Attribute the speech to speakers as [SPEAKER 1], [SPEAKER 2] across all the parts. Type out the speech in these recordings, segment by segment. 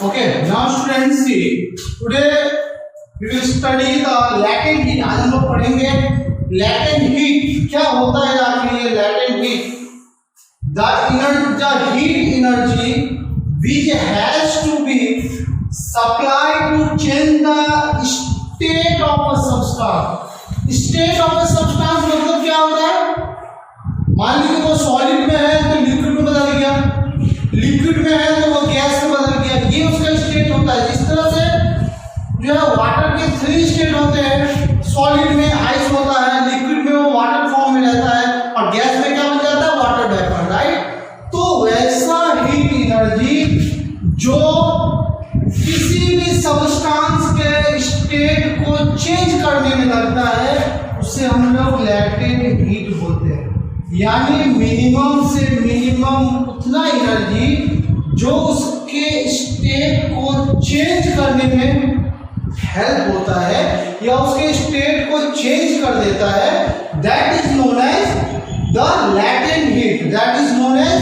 [SPEAKER 1] Okay, now students see today we will study the latent heat. आज हम लोग पढ़ेंगे latent heat क्या होता है आखिर ये latent heat. The heat energy which has to be supplied to change the state of a substance. State of a substance मतलब क्या होता है? मान लीजिए वो सॉलिड में है तो लिक्विड में बदल गया, लिक्विड में है तो वो गैस में बदल गया, ये उसका स्टेट होता है. जिस तरह से जो है वाटर के 3 स्टेट होते हैं, सॉलिड में आइस होता है, लिक्विड में वो वाटर फॉर्म में रहता है और गैस में क्या बन जाता है? Water vapour, right. तो वैसा हीट एनर्जी जो किसी भी सब्सटेंस के स्टेट को चेंज करने में लगता है उसे हम लोग लैटेंट हीट बोलते हैं. यानी मिनिमम से मिनिमम उतना एनर्जी जो उसके स्टेट को चेंज करने में हेल्प होता है या उसके स्टेट को चेंज कर देता है, that is known as the latent heat. That is known as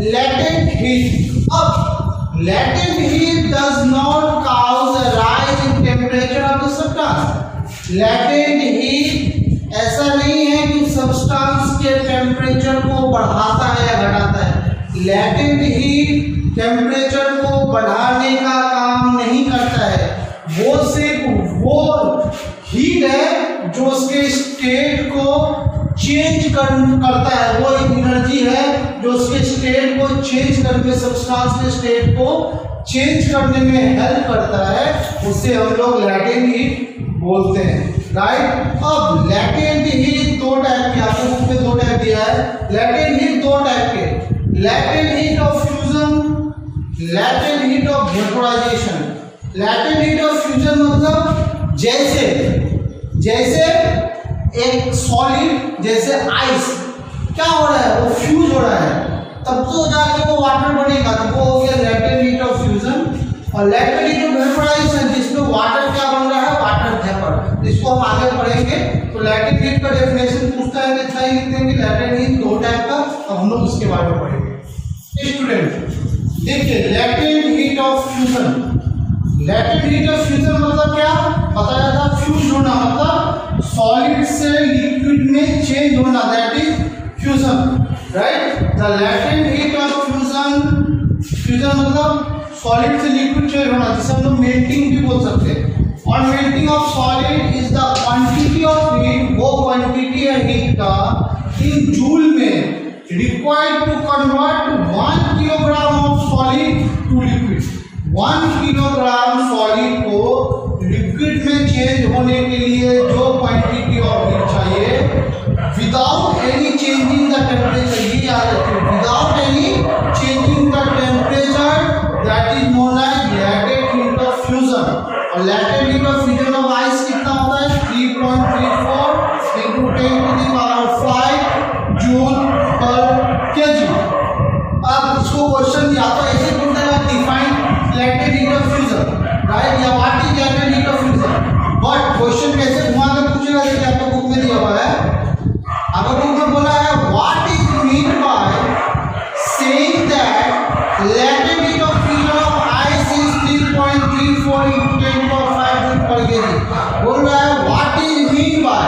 [SPEAKER 1] latent heat. अब latent heat does not cause a rise in temperature of the substance. Latent heat ऐसा नहीं है कि सब्सटेंस के टेम्परेचर को बढ़ाता है या घटाता है. लैटेंट हीट टेम्परेचर को बढ़ाने का काम नहीं करता है, वो सिर्फ वो हीट है जो उसके स्टेट को चेंज करता है. वो एनर्जी है जो उसके स्टेट को चेंज करके सब्सटेंस के स्टेट को चेंज करने में हेल्प करता है, उसे हम लोग लैटेंट हीट बोलते हैं, राइट. अब लैटेंट हीट दो टाइप की, आपको बुक में 2 टाइप दिया है. लैटेंट हीट 2 टाइप के, latent heat of fusion, latent heat of vaporisation. Latent heat of fusion मतलब जैसे एक सॉलिड जैसे आइस क्या हो रहा है, वो फ्यूज हो रहा है, तब तो जाके वो वाटर बनेगा, तो वो हो गया लैटेंट हीट ऑफ फ्यूजन. और लैटेंट हीट ऑफ वेपोराइजेशन जिसमें वाटर क्या बन रहा है, वाटर वेपर, इसको हम आगे पढ़ेंगे. तो लैटेंट हीट का डेफिनेशन पूछता है कि इतना ही लिख देंगे. लैटेंट हीट 2 टाइप का, अब हम लोग इसके बारे में पढ़ेंगे. स्टूडेंट देखिए, latent heat of fusion. Latent heat of fusion मतलब क्या बताया था? फ्यूज होना मतलब सॉलिड से लिक्विड में चेंज होना, that is fusion, right. The latent heat of fusion, fusion मतलब सॉलिड से लिक्विड चेंज होना, जिसे हम लोग मेल्टिंग भी बोल सकते हैं. और melting of solid is the quantity of heat, वो क्वांटिटी है हीट का इन जूल में required to convert 1 kilogram of solid to liquid. 1 kilogram solid को लिक्विड में चेंज होने के लिए जो क्वांटिटी ऑफ हीट चाहिए without any changing the temperature, ये याद रखिए, without any changing the temperature, that is known as latent heat of fusion. और latent heat of fusion of ice कितना होता है? 3.34 into 10⁵ जूल पर केजी. अब इसको क्वेश्चन या तो ऐसे पूछता है define latent heat of fusion, right, या what is latent heat of fusion. But question कैसे घुमा के पूछेगा, देखिए आपको बुक में दिया हुआ है. आपको बुक में बोला है what is mean by saying that latent heat of fusion of ice is 3.34 into 10⁵ joule per KG. बोल रहा है व्हाट इज मीन बाय,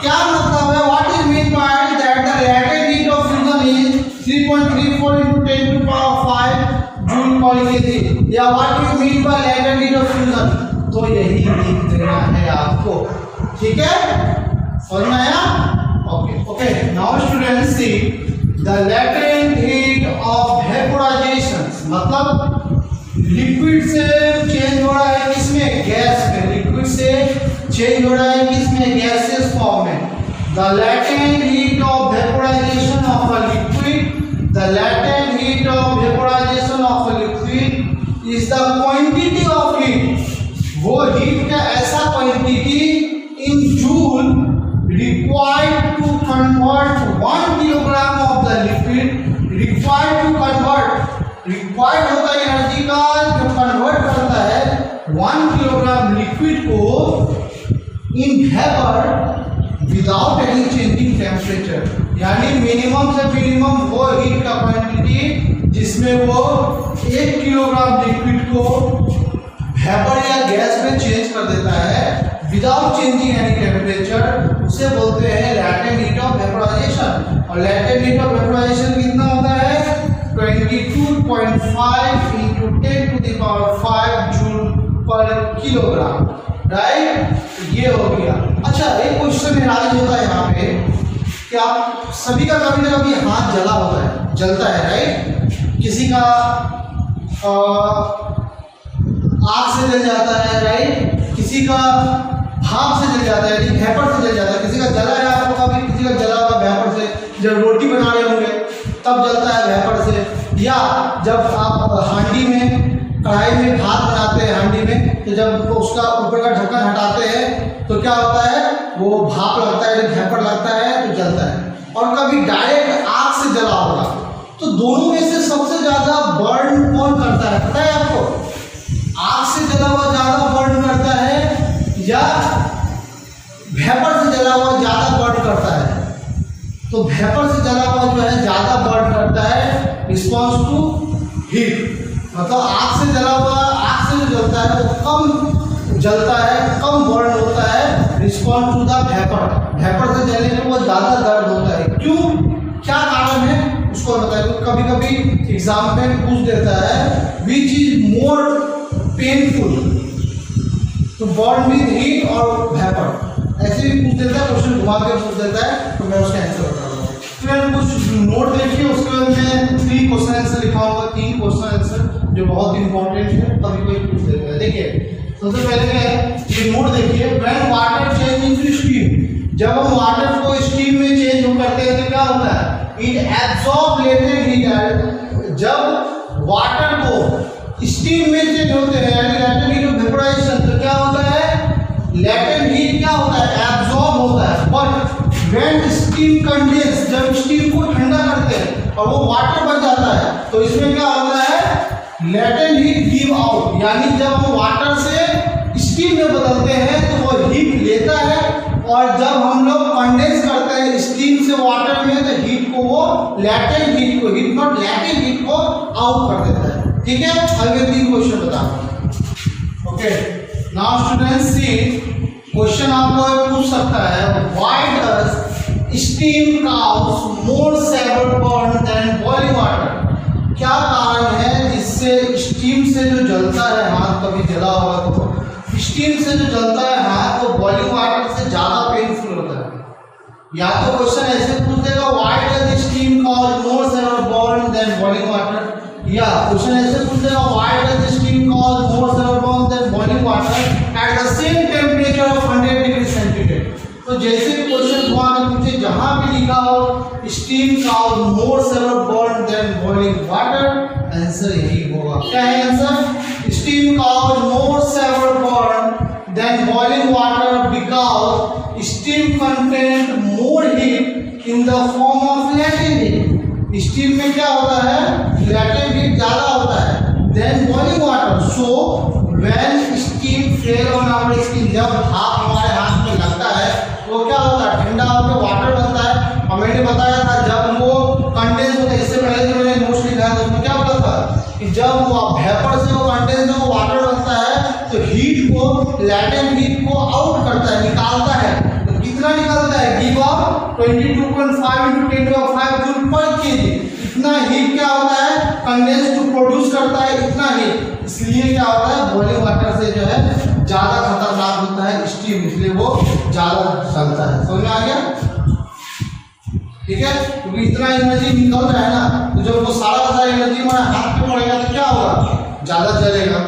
[SPEAKER 1] क्या मतलब है what is mean by that the latent heat of fusion is 3.34 into 10⁵ joule per KG, या what you mean by latent heat of fusion. तो यही लिख देना है आपको, ठीक है, समझ में आया? Okay. Now students see the latent heat of vaporisation मतलब लिक्विड से चेंज हो रहा है किसमें? गैस में. लिक्विड से चेंज हो रहा है किसमें? गैसेस फॉर्म में. The latent heat of vaporisation of a liquid, the latent heat of vaporisation of a liquid is the quantity of heat, वो हीट का ऐसा quantity in joule required to convert 1 kilogram of the liquid, required to convert, required होता है energy का जो convert करता है 1 kilogram liquid को in vapour without any changing temperature. यानी मिनिमम से मिनिमम वो हीट का क्वांटिटी जिसमें वो 1 किलोग्राम लिक्विड को वेपर या गैस में चेंज कर देता है विदाउट चेंजिंग एनी टेम्परेचर, उसे बोलते हैं लैटेंट हीट ऑफ वेपराइजेशन। और लैटेंट हीट ऑफ वेपराइजेशन कितना होता है 22.5 into 10⁵ जूल पर किलोग्राम, राइट। ये हो गया। अच्छा, एक क्वेश्चन राइज होता है यहाँ पे कि आप सभी का कभी ना कभी हाथ जला होता है, जलता है, राइट। किसी का आग से जल जाता है, राइट। किसी का भाप से जल जाता है, वेपर से जल जाता है। किसी का जला है आपको कभी, किसी का जला होगा वेपर से, जब रोटी बना रहे होंगे तब जलता है वेपर से, या जब आप हांडी में कढ़ाई में भात बनाते हैं हांडी में, तो जब उसका ऊपर का ढक्कन हटाते हैं तो क्या होता है, वो भाप लगता है, वेपर लगता है तो जलता है। और कभी डायरेक्ट आग से जला होगा। तो दोनों में से सबसे ज्यादा बर्न कौन करता है, पता है आपको? आग से जला हुआ ज्यादा बर्न करता है या वेपर से जला हुआ ज्यादा बर्न करता है? तो वेपर से जला हुआ जो है ज्यादा बर्न करता है रिस्पॉन्स टू हीट। मतलब आग से जला हुआ, आग से जो जलता है वो कम जलता है, कम बर्न होता है response to the vapour. Vapour से जलने में वो ज्यादा दर्द होता है। क्यों, क्या कारण है उसको बताइए। तो कभी कभी एग्जाम में पूछ देता है which is more painful to burn with heat और वेपर, ऐसे भी पूछ देता है, क्वेश्चन घुमा के पूछ देता है। तो मैं उसका आंसर बता रहा हूँ। फिर कुछ नोट देखिए, उसके बाद मैं 3 क्वेश्चन आंसर लिखा होगा, 3 क्वेश्चन आंसर जो बहुत इंपॉर्टेंट है, कभी कोई पूछ देता है। देखिए सबसे पहले क्या है, ये नोट देखिए, when water change into steam, जब हम वाटर को स्टीम में चेंज करते हैं तो क्या होता है, इट एब्सॉर्ब लेटेंट हीट। जब वाटर को स्टीम में चेंज होते हैं यानी लैटेंट हीट ऑफ वेपराइजेशन, तो क्या होता है, लैटेंट हीट क्या होता है, एब्सॉर्ब होता है। बट व्हेन स्टीम कंडेंस, जब स्टीम को ठंडा करते हैं और वो वाटर बन जाता है, तो इसमें क्या होता है, लैटेंट हीट गिव आउट। यानी जब हम वाटर से स्टीम में बदलते हैं तो वो हीट लेता है, और जब हम लोग कंडेंस करते हैं स्टीम से वाटर में तो हीट को वो लैटेंट हीट को, हीट नॉट लैटेंट हीट को आउट कर देता है। ठीक है, अगले 3 क्वेश्चन बताओ। Okay, now students see, question आपको पूछ सकता है why does steam cause more severe burn than boiling water. क्या कारण है जिससे स्टीम से जो जलता है हाथ, कभी जला होगा तो स्टीम से जो जलता है हाथ वो बॉइलिंग वाटर से ज्यादा पेनफुल होता है। या तो क्वेश्चन ऐसे पूछ देगा why does steam cause more severe burn than boiling water, या क्वेश्चन ऐसे पूछ देगा why does steam cause more severe burn than boiling water at the same temperature of 100 degree centigrade. तो जैसे भी क्वेश्चन हुआ ना पूछे, जहां भी लिखा हो steam cause more severe burn than boiling water, answer यही होगा। क्या है answer, steam cause more severe burn than boiling water because steam content more heat in the form of latent heat. Steam में क्या होता है, लैटेंट हीट ज्यादा होता है than boiling water. So when steam fell on our skin, जब भाप हमारे हाथ में लगता है वो क्या होता है, ठंडा होकर वाटर बनता है। और मैंने बताया था जब वो कंडेंस होता है, इससे पहले जो मैंने नोट्स लिखा है उसमें क्या बोला था कि जब वो वेपर से वो कंडेंस में वाटर बनता है तो हीट को, लैटेंट हीट को आउट करता है, निकालता है। तो कितना निकालता है, give of 22.5 into 10⁵ joule per KG. इतना हीट क्या होता है, कंडेंस को प्रोड्यूस करता है, इतना हीट। इसलिए क्या होता है, बॉइलिंग वाटर से जो है ज्यादा खतरनाक होता है स्टीम, इसलिए वो ज्यादा चलता है। समझ में आ गया? ठीक है, क्योंकि इतना एनर्जी निकल रहा है ना, तो जब वो सारा का सारा एनर्जी हमारे हाथ पे पड़ेगा तो क्या होगा, ज्यादा चलेगा।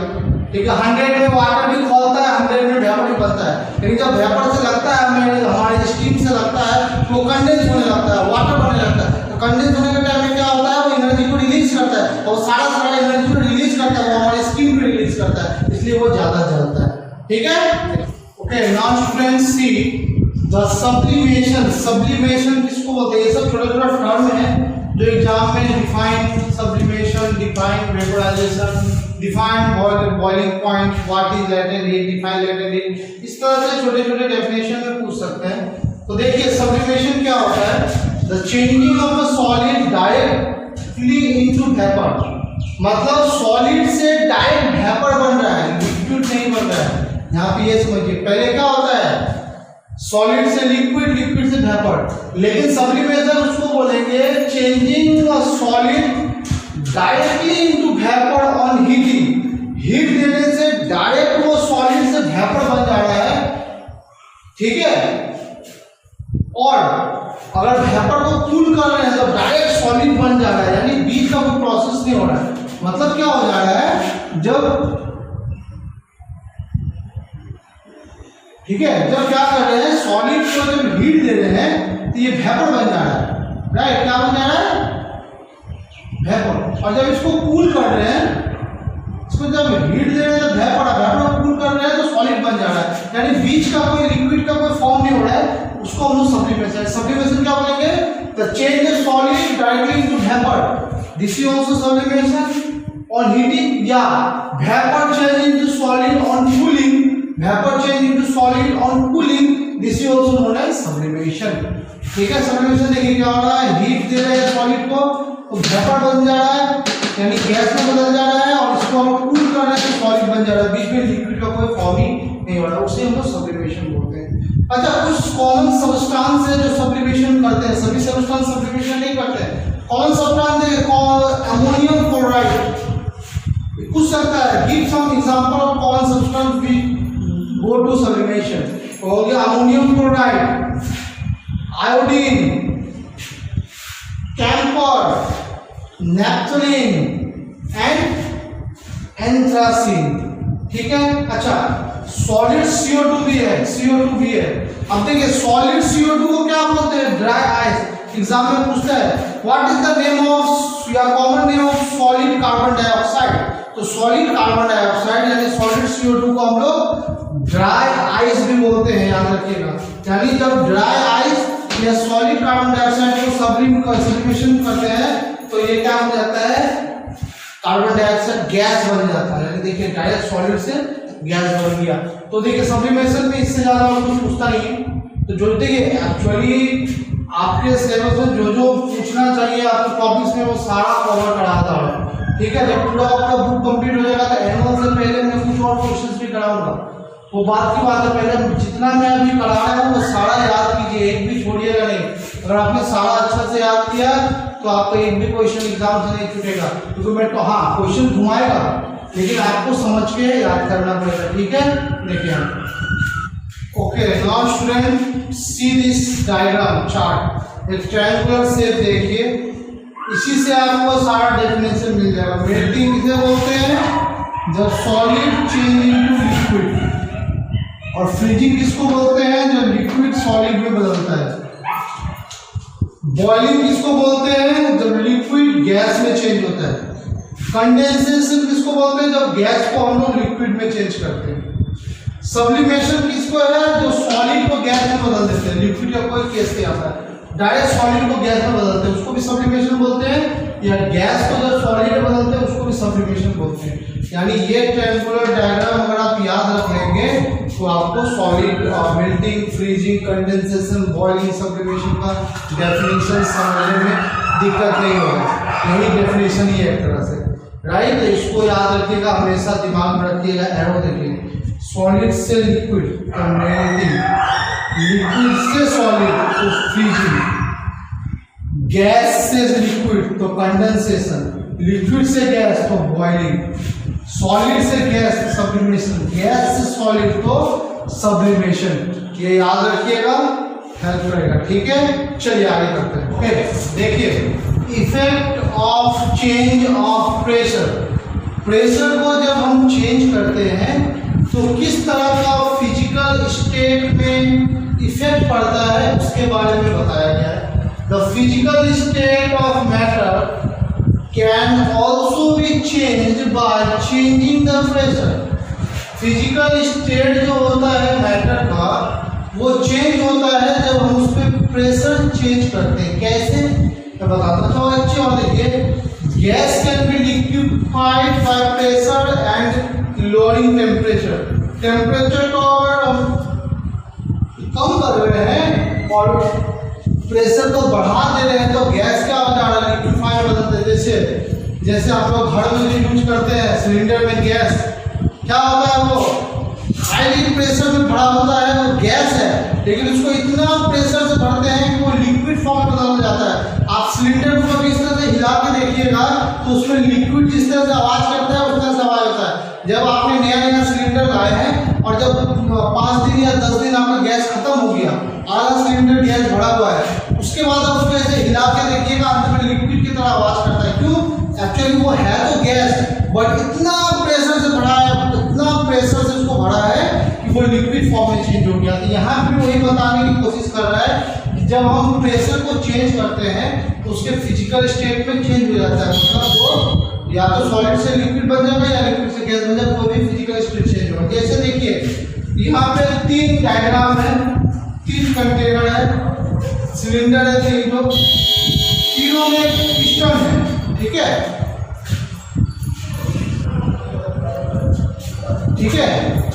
[SPEAKER 1] ठीक है, 100 में वाटर भी खोलता है, 100 में वेपर भी बनता है। लेकिन जब वेपर से लगता है, हमारे स्टीम से लगता है तो कंडेंस होने लगता है, वाटर बनने लगता है। तो कंडेंस होने के टाइम में क्या होता है, वो एनर्जी को रिलीज करता है, और सारा एनर्जी को रिलीज करता है, वो हमारे स्टीम को रिलीज करता है, इसलिए वो ज्यादा जलता है। ठीक है, okay. Now students see the sublimation. Sublimation किसको बोलते हैं, ये सब छोटा छोटा टर्म है जो एग्जाम में define sublimation, define vaporization, define boiling point, what is latent heat, define latent heat, इस तरह से छोटे छोटे डेफिनेशन में पूछ सकते हैं। तो देखिए सब्लिमेशन क्या होता है, the changing of the solid directly into vapour. मतलब सॉलिड से डायरेक्ट वेपर बन रहा है, लिक्विड नहीं बन रहा है। यहाँ पे ये समझिए, पहले क्या होता है सॉलिड से लिक्विड, लिक्विड से वेपर, लेकिन सब्लिमेशन उसको बोलेंगे changing a solid directly into vapour on heating. Heat देने से डायरेक्ट वो सॉलिड से वेपर बन जा रहा है, ठीक है। और अगर वेपर को कूल कर रहे हैं तो डायरेक्ट सॉलिड बन जा रहा है, यानी बीच का कोई प्रोसेस नहीं हो रहा है। मतलब क्या हो जा रहा है, जब ठीक है, जब क्या कर रहे हैं सॉलिड को जब हीट दे रहे हैं तो ये वेपर बन जा रहा है, राइट। क्या बन जा रहा है, वेपर। और जब इसको कूल कर रहे हैं, इसको जब हीट दे रहे हैं तो वेपर कूल कर रहे हैं तो सॉलिड बन जा रहा है, यानी बीच का कोई लिक्विड का कोई फॉर्म नहीं हो रहा है। उसको हम लोग सब्लिमेशन, सब्लिमेशन क्या बोलेंगे, the change the solid directly into vapour, this is also sublimation on heating, या vapour change into solid on cooling, vapour change into solid on cooling, this is also known as sublimation. ठीक है, sublimation देखिए क्या हो रहा है, heat दे रहे हैं सॉलिड को तो वेपर बन जा रहा है, यानी गैस में बदल जा रहा है, और इसको हम कूल कर रहे हैं तो सॉलिड बन जा रहा है, बीच में लिक्विड का कोई फॉर्म ही नहीं हो रहा, उसे हम लोग सब्लिमेशन बोलते हैं। अच्छा, कुछ कॉमन सब्सटेंस है जो सब्लिमेशन करते हैं, सभी सब्सटेंस सब्लिमेशन नहीं करते हैं। कौन सब्सटेंस है, अमोनियम क्लोराइड, पूछ सकता है, give some example of common substance which go to sublimation. हो गया ammonium chloride, iodine, camphor, naphthalene and anthracene. ठीक है, अच्छा सॉलिड CO2 भी है, CO2 भी है। अब देखिए सॉलिड CO2 को क्या बोलते हैं, ड्राई आइस। एग्जाम में पूछता है what is the name of या common name of solid carbon dioxide, तो सॉलिड कार्बन डाइऑक्साइड यानी सॉलिड CO2 को हम लोग ड्राई आइस भी बोलते हैं, याद रखिएगा। यानी जब ड्राई आइस या सॉलिड कार्बन डाइऑक्साइड को सब्लिमेशन करते हैं तो ये क्या हो जाता है, कार्बन डाइऑक्साइड गैस बन जाता है, यानी देखिए डायरेक्ट सॉलिड से गैस बन गया। तो देखिए सब्लिमेशन में इससे ज्यादा और कुछ पूछता नहीं है। तो जो देखिए एक्चुअली आपके सिलेबस में जो जो पूछना चाहिए आपके टॉपिक्स में वो सारा कवर कराता है। ठीक है, जब पूरा आपका बुक कंप्लीट हो जाएगा तो एनुअल से पहले मैं कुछ और क्वेश्चंस भी कराऊंगा, वो बात की बात है। पहले जितना मैं अभी करा रहा हूँ वो सारा याद कीजिए, एक भी छोड़िएगा नहीं। अगर आपने सारा अच्छा से याद किया तो आपका एक भी क्वेश्चन एग्जाम से नहीं छूटेगा, क्योंकि मैं तो हाँ क्वेश्चन घुमाएगा लेकिन आपको समझ के याद करना पड़ेगा। ठीक है, देखिए okay, now student see this diagram chart, एक ट्रायंगुलर शेप देखिए, इसी से आपको सारा डेफिनेशन मिल जाएगा। मेल्टिंग किसे बोलते हैं, जब सॉलिड चेंज इनटू लिक्विड, और फ्रीजिंग किसको बोलते हैं, जब लिक्विड सॉलिड में बदलता है। बॉइलिंग किसको बोलते हैं, जब लिक्विड गैस में चेंज होता है। कंडेंसेशन किसको बोलते हैं, जब गैस को हम लोग लिक्विड में चेंज करते हैं। सब्लिमेशन किसको है, जो सॉलिड को गैस में बदल देते हैं। लिक्विड का कोई केस नहीं आता है, डायरेक्ट सॉलिड को गैस में बदलते हैं, उसको भी सब्लिमेशन बोलते हैं, या गैस को जब सॉलिड में बदलते हैं उसको भी सब्लिमेशन बोलते हैं। यानी ये ट्रायंगुलर डायग्राम अगर आप याद रख लेंगे तो आपको solid melting, freezing, condensation, boiling, sublimation का डेफिनेशन समझने में दिक्कत नहीं होगा। यही डेफिनेशन ही है एक तरह से, राइट। तो इसको याद रखिएगा, हमेशा दिमाग में रखिएगा। एरो देखिए, सॉलिड से लिक्विड तो मेल्टिंग, लिक्विड से सॉलिड तो फ्रीजिंग, गैस से लिक्विड तो कंडेंसेशन, लिक्विड से गैस तो बॉइलिंग, सॉलिड से गैस तो सब्लिमेशन, गैस से सॉलिड तो सब्लिमेशन। ये याद रखिएगा, हेल्प करेगा। ठीक है, चलिए आगे करते हैं। ओके, देखिए effect of change of pressure. Pressure को जब हम चेंज करते हैं तो किस तरह का फिजिकल स्टेट में इफेक्ट पड़ता है उसके बारे में बताया गया है। The physical state of matter can also be change by changing the pressure. Physical state जो होता है मैटर का वो चेंज होता है जब हम उस पर प्रेशर चेंज करते हैं। कैसे, मैं बताता हूँ। अच्छे और देखिए, gas can be liquefied by pressure and lowering temperature. Temperature को अगर हम कम कर रहे हैं और प्रेशर को बढ़ा दे रहे हैं तो गैस क्या हो जा रहा है, लिक्विफाइड बदलते हैं। जैसे जैसे आप लोग घर में जो यूज करते हैं सिलेंडर में गैस, क्या होता है वो हाईली प्रेशर में भरा होता है, वो गैस है, लेकिन उसको इतना प्रेशर से भरते हैं कि वो लिक्विड फॉर्म में बदल जाता है। आप सिलेंडर को कभी इस तरह से हिला के देखिएगा तो उसमें लिक्विड जिस तरह से आवाज करता है उस तरह से आवाज होता है। जब आपने नया नया सिलेंडर लाए हैं और जब 5 दिन या 10 दिन आपका गैस खत्म हो गया, आधा सिलेंडर गैस भरा हुआ है, उसके बाद आप उसको ऐसे हिला के देखिएगा, अंत में लिक्विड की तरह आवाज करता है। क्यों? एक्चुअली वो है तो गैस, बट इतना प्रेशर से भरा है, इतना प्रेशर से उसको भरा है कि वो लिक्विड फॉर्म में चेंज हो गया। तो यहाँ भी वही बताने की कोशिश कर रहा है कि जब हम प्रेशर को चेंज करते हैं तो उसके फिजिकल स्टेट में चेंज हो जाता है, मतलब वो या तो सॉलिड से लिक्विड बन जाएगा या लिक्विड से गैस बन जाएगा, कोई भी फिजिकल स्टेट चेंज होगा। जैसे देखिए यहाँ पे 3 डायग्राम है, 3 कंटेनर है, सिलेंडर है 3 तो, तीनों में पिस्टन है, ठीक है, ठीक है,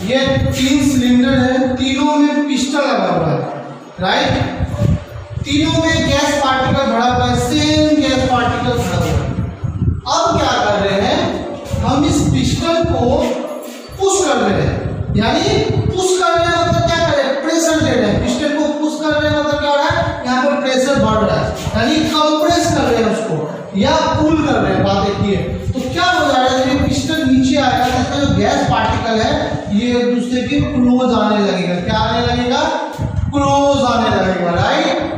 [SPEAKER 1] ये 3 सिलेंडर है, तीनों में पिस्टन लगा हुआ है, राइट, तीनों में गैस पार्टिकल भरा हुआ है, सेम गैस पार्टिकल भरा हुआ है। अब क्या कर रहे हैं हम, इस पिस्टन को पुश कर रहे हैं, यानी पुश कर रहे हैं मतलब क्या कर रहे हैं, प्रेशर दे रहे हैं, पिस्टन को पुश कर रहे हैं मतलब क्या हो रहा है, यहाँ पर प्रेशर बढ़ रहा है, यानी कंप्रेस कर रहे हैं उसको या पुल कर रहे हैं। बात देखिए तो क्या हो जाएगा, जब ये पिस्टन नीचे आएगा तो इसका जो गैस पार्टिकल है ये एक दूसरे के क्लोज आने लगेगा, क्या आने लगेगा, क्लोज आने लगेगा, राइट।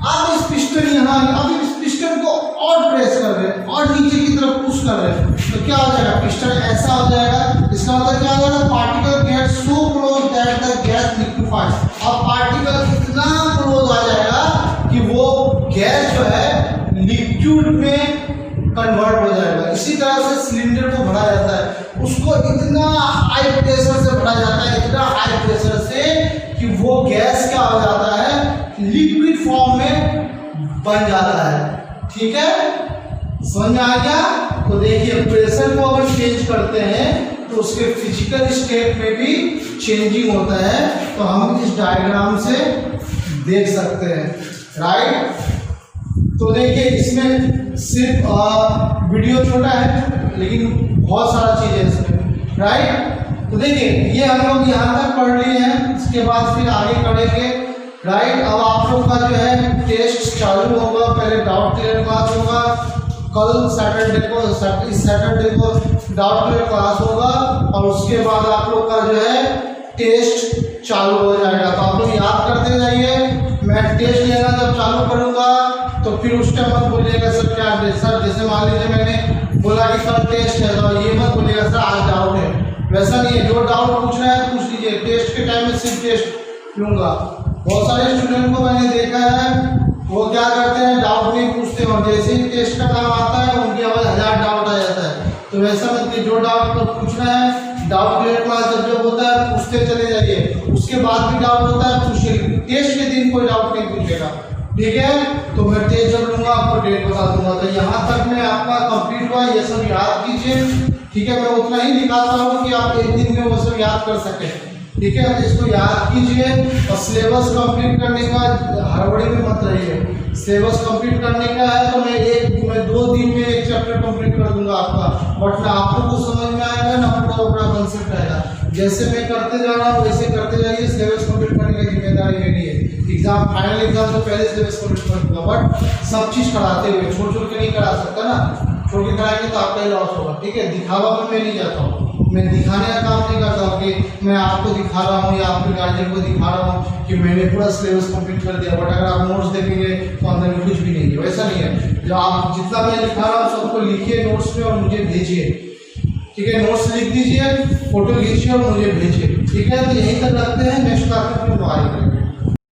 [SPEAKER 1] अब इस पिस्टन यहाँ, अब इस पिस्टन को और प्रेस कर रहे हैं और नीचे की तरफ पुश कर रहे हैं, तो क्या हो जाएगा, पिस्टन ऐसा हो जाएगा। इसका मतलब क्या हो जाएगा, particle get so close that the gas liquefies. अब पार्टिकल इतना क्लोज आ जाएगा कि वो गैस जो है लिक्विड में कन्वर्ट हो जाएगा। इसी तरह से सिलेंडर को भरा जाता है, उसको इतना हाई प्रेशर से भरा जाता है, इतना हाई प्रेशर से कि वो गैस क्या हो जाता है, लिक्विड फॉर्म में बन जाता है, ठीक है, समझ में आ गया। तो देखिए प्रेशर को अगर चेंज करते हैं तो उसके फिजिकल स्टेट में भी चेंजिंग होता है, तो हम इस डायग्राम से देख सकते हैं, राइट। तो देखिए इसमें सिर्फ वीडियो छोटा है लेकिन बहुत सारा चीज़ है इसमें, राइट। तो देखिए ये हम लोग यहाँ तक पढ़ लिए हैं, इसके बाद फिर आगे पढ़ेंगे, राइट। अब आप लोग का जो है टेस्ट चालू होगा, पहले डाउट क्लियर क्लास होगा, कल सैटरडे को, इस सैटरडे को डाउट क्लियर क्लास होगा और उसके बाद आप लोग का जो है टेस्ट चालू हो जाएगा। तो आप लोग याद करते जाइए, मैं टेस्ट लेना जब चालू करूँगा तो फिर उस टाइम मत बोलिएगा सर क्या सर, जैसे मान लीजिए मैंने बोला कि सर टेस्ट है तो ये मत बोलिएगा सर आज डाउट है, वैसा नहीं है। जो डाउट पूछ रहा है पूछ लीजिए, टेस्ट के टाइम में सिर्फ टेस्ट लूँगा। बहुत सारे स्टूडेंट को मैंने देखा है वो क्या करते हैं, डाउट नहीं पूछते और जैसे ही टेस्ट का काम आता है उनकी आवाज़ 1000 डाउट आ जाता है। तो वैसा मत कि जो डाउट को पूछना है, डाउट क्लियर क्लास जब होता है पूछते चले जाइए, उसके बाद भी डाउट होता है पूछिए, टेस्ट के दिन कोई डाउट नहीं पूछेगा, ठीक है। तो मैं टेस्ट जब लूँगा आपको डेट बता दूंगा। तो यहाँ तक में आपका कंप्लीट हुआ, ये सब याद कीजिए, ठीक है। मैं उतना ही निकालता हूँ कि आप एक दिन में वो सब याद कर सकें, ठीक है। तो इसको याद कीजिए और सिलेबस कंप्लीट करने का हड़बड़ी में मत रहिए। सिलेबस कंप्लीट करने का है तो मैं 2 दिन में एक चैप्टर कंप्लीट कर दूंगा आपका, बट ना आपको कुछ समझ में आएगा ना आपको अपना कंसेप्ट आएगा। जैसे मैं करते जा रहा हूँ वैसे करते जाइए, सिलेबस कंप्लीट करने की जिम्मेदारी मेरी है। एग्जाम फाइनल एग्जाम से पहले सिलेबस कंप्लीट कर दूंगा, बट सब चीज़ कराते हुए छोड़ छोड़ के नहीं करा सकता ना, छोड़ के कराएंगे तो आपका ही लॉस होगा, ठीक है। दिखावा में मैं नहीं जाता हूँ, मैं दिखाने का काम नहीं करता हूँ कि मैं आपको दिखा रहा हूँ या आपके गार्जियन को दिखा रहा हूँ कि मैंने पूरा सिलेबस कंप्लीट कर दिया, बट अगर आप नोट्स देखेंगे तो अंदर में कुछ भी नहीं है, वैसा नहीं है। जो आप जितना मैं दिखा रहा हूँ सबको लिखिए नोट्स में और मुझे भेजिए, ठीक है। नोट्स लिख दीजिए, फोटो खींचिए और मुझे भेजिए, ठीक है। तो यहीं तक रखते हैं, नेक्स्ट क्लास में फिर आएंगे।